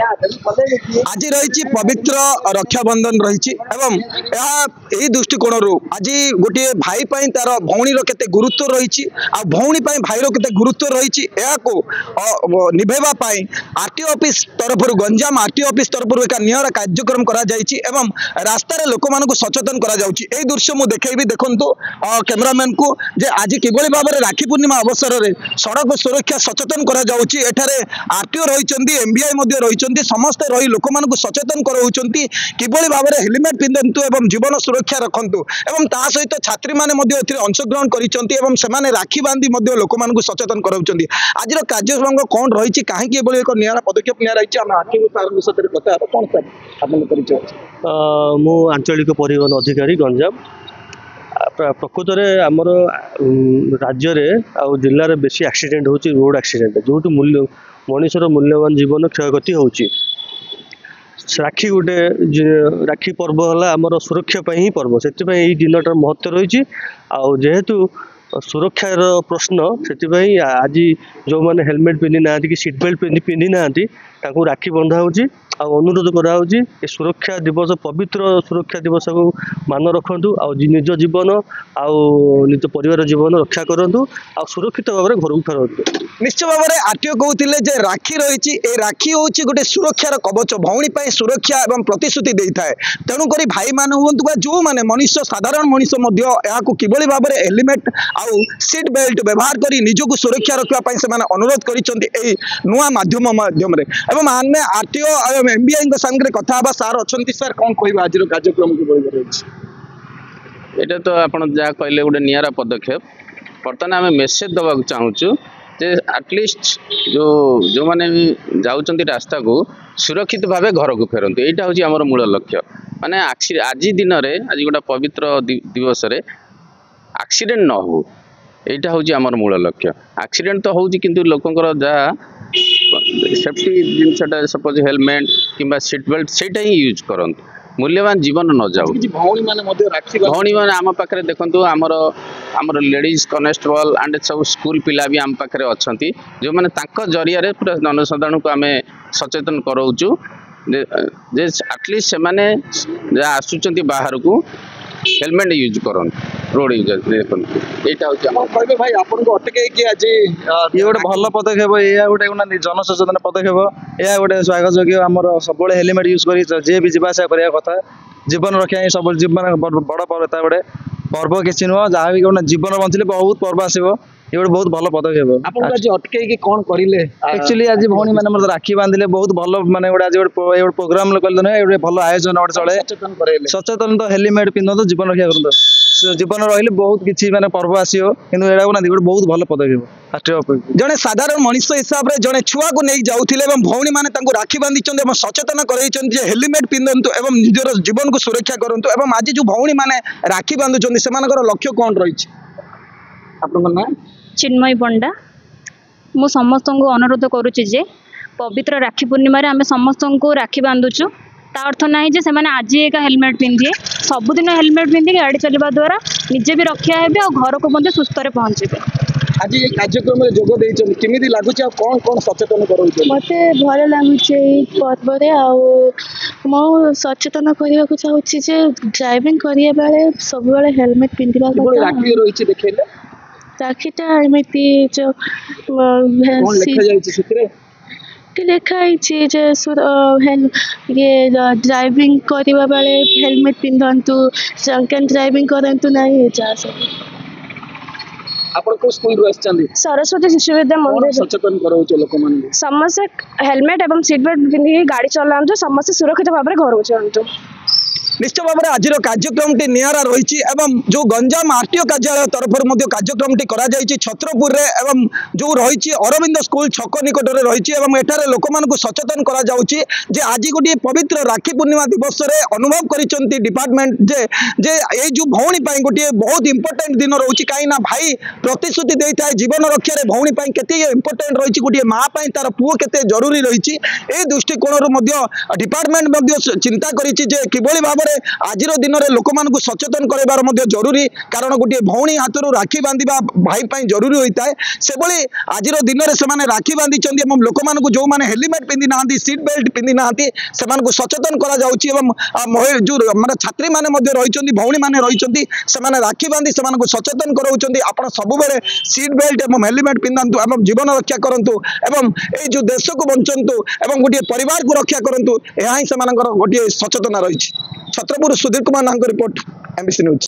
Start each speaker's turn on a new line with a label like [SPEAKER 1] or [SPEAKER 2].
[SPEAKER 1] आज रही पवित्र रक्षाबंधन रही दृष्टिकोण आज गोटे भाई तार भौणी केते गुरुत्व रही भौणी भाईर केते गुरुत्व रही निभेवाई आरटीओ ऑफिस तरफ गंजाम आरटीओ ऑफिस तरफ एक निरा कार्यक्रम करा रास्तार लोक मान सचेतन करा दृश्य मुझे देखी देखु कैमरामैन को जे आज किभली भाव में राखी पूर्णिमा अवसर में सड़क सुरक्षा सचेतन करा आरटीओ रही एमबीआई रही समस्ते रही लोक मान सचेतन कराउछंती किभली भाव में हेलमेट पिंधंतु एवं जीवन सुरक्षा रखंतु एवं ता सहित छात्री माने अंशग्रहण करिसंती एवं सेमाने राखी बांधी मध्य लोक मान सचेतन कराउछंती आज कार्यक्रम कौन रही कहीं एक निरा पदक्षेप निया रही आम आरटीओ सर कथा कौन सर आपन परिचय
[SPEAKER 2] मु आंचलिक परिवहन अधिकारी गंजाम प्रकृत में आमर राज्य में जिले में बेसी एक्सीडेंट होची रोड एक्सीडेंट जो मूल्य मनुष्यर मूल्यवान जीवन क्षयक्षति होची राखी गोटे राखी पर्व है आमर सुरक्षा ही पर्व से दिनटार महत्व रही जेहेतु सुरक्षार प्रश्न से आज जो मैंने हेलमेट पिंधि ना कि सीट बेल्ट पिंधि ना राखी बंधा हो अनुरोध कराऊँगी सुरक्षा दिवस पवित्र सुरक्षा दिवस को मान रखु निज जीवन निज परिवार जीवन रक्षा करूँ सुरक्षित भाव में घर को फेरतु
[SPEAKER 1] निश्चय भाव में आरटीओ कहते राखी रही राखी हूँ गोटे सुरक्षार कवच भौणी सुरक्षा और प्रतिश्रुति दे था तेणुक भाई मान हूँ जो मैंने मनुष्य साधारण मनुष्य किभली भाव में हेलमेट आउ सीट बेल्ट व्यवहार कर निजक सुरक्षा रखापी से अनुरोध कर नुआ माध्यम आम आरटीओ एमबीआई सामने कथा सार अच्छा सार कौन कह आज कार्यक्रम
[SPEAKER 3] ये तो आप जहाँ कहले गोटे निरा पदक्षेप बर्तमान आम मेसेज दवा चाहूँ जे आटलिस्ट जो मैंने जाऊँच रास्ता को सुरक्षित भाव घर को फेरतु यहाँ हूँ आम मूल लक्ष्य माने आज दिन में आज गोटे पवित्र दिवस एक्सीडेंट न हो यहाँ हूँ आम मूल लक्ष्य एक्सीडेंट तो हूँ कि लोकंर जहाँ सेफ्टी जिनसा सपोज हेलमेट किंबा सीट बेल्ट से यूज करंतु मूल्यवान जीवन न जाऊ भौणी मैंने आम पाखे देखु आमर लेडीज कनेस्टेबल एंड सब स्कूल पिला भी आम पाखे अच्छा जो मैंने जरिया पूरा जनसाधारण को आम सचेतन कराऊँ जे आटलिस्ट से आसुच्च बाहर को हेलमेट यूज करन रोड यूज देखो
[SPEAKER 1] यहाँ भाई आपको अटक आज
[SPEAKER 4] ये गोटे भल पदक्षेप यह गोटे जनसचेतन पदक्षेप यह गोटे स्वागत योग्य आम सब हेलमेट यूज कर जी भी जावासा करने कथा जीवन रक्षा सब जीवन बड़ पर्व गोटे पर्व किसी नुह जहाँ भी गोटे जीवन बंचले बहुत पर्व आसो ये गोटे बहुत भल पदक्षेप
[SPEAKER 1] अटक कौन करें
[SPEAKER 4] एक्चुअली आज भौणी मैंने राखी बांधिले बहुत भल माने गोटे आज गोटे प्रोग्राम कले भल आयोजन गोटे चले सचेतन तो हेलमेट पिंधु जीवन रक्षा करूँ जीवन रही बहुत किसी माने पर्व आसो कि गोटे बहुत भल पदक्षेप
[SPEAKER 1] जड़े साधारण मनुष्य हिसाब से जड़े छुआ को नहीं जाऊे भौणी मैंने राखी बांधी सचेतन कर हेलमेट पिंधु एवं निजर जीवन को सुरक्षा करूँ आज जो भौणी मैंने राखी बांधुंट से लक्ष्य कौन रही
[SPEAKER 5] ना चिन्मयी पंडा मु समस्त को अनुरोध करुचे पवित्र राखी पूर्णिमा आम समस्त को राखी बांधुचु ता अर्थ ना जे से आज एक हेलमेट पिंधे सबुदिन हेलमेट पिंधि गाड़ी चलवा द्वारा निजे भी रक्षा हे और घर को मध्य सुस्थ पहुँचे
[SPEAKER 1] आज ये कार्यक्रम में जोग देमी लगुच कौन कौन सचेतन कर
[SPEAKER 6] मत भल लगुच पर्व मु सचेतन करने को चाहूँगी ड्राइविंग करने बेले सब हेलमेट पिंधा
[SPEAKER 1] राखी रही देखे
[SPEAKER 6] राखीटा एमती जो लिखाई ये ड्राइविंग करने बेले हेलमेट पिंधतु ड्रंकन ड्राइविंग करतु ना सरस्वती शिशु विद्या मंदिर
[SPEAKER 1] सचेतन कर
[SPEAKER 6] समस्त हेलमेट एवं सीट बेल्ट पिंधिक गाड़ी चलातु समस्त सुरक्षित भाव में घर को चलतु
[SPEAKER 1] निश्चय भाव में आज कार्यक्रम टी निरा रही जो गंजाम आरटीओ कार्यालय तरफ कार्यक्रम टी करा छत्रपुर एवं जो रही अरविंद स्कूल छक निकट में रही लोक मान सचेतन करा जे आज गोटे पवित्र राखी पूर्णिमा दिवस में अनुभव कर डिपार्टमेंट जे ये जो भौणी गोटे बहुत इंपोर्टेंट दिन रोचे कहीं भाई प्रतिश्रुति दे था जीवन रक्षा भौणी के इंपोर्टेंट रही गोटे माँ तार पुओ के जरूरी रही दृष्टिकोण डिपार्टमेंट चिंता कर किभली भाव भाव आज दिन में लोक मान सचेतन करार जरूरी कारण गोटे भौणी हाथ राखी बांधा भाई जरूरी होता है से आज दिन में से राखी बांधी लोक मान जो मैंने हेलमेट पिंधि ना सीट बेल्ट पिंधि ना से सचेतन करा जो माने छात्री माने रही भौणी माने रही से राखी बांधी से सचेतन कराउछन्ती आपण सब बेले सीट बेल्ट एवं हेलमेट पिंधंतु एवं जीवन रक्षा करंतु एवं ए जो देश को बंचंतु एवं गोटे परिवार को रक्षा करंतु यह ही से गोटे सचेतना रही छत्रपुर सुधीर कुमार नांग रिपोर्ट एमबीसी न्यूज।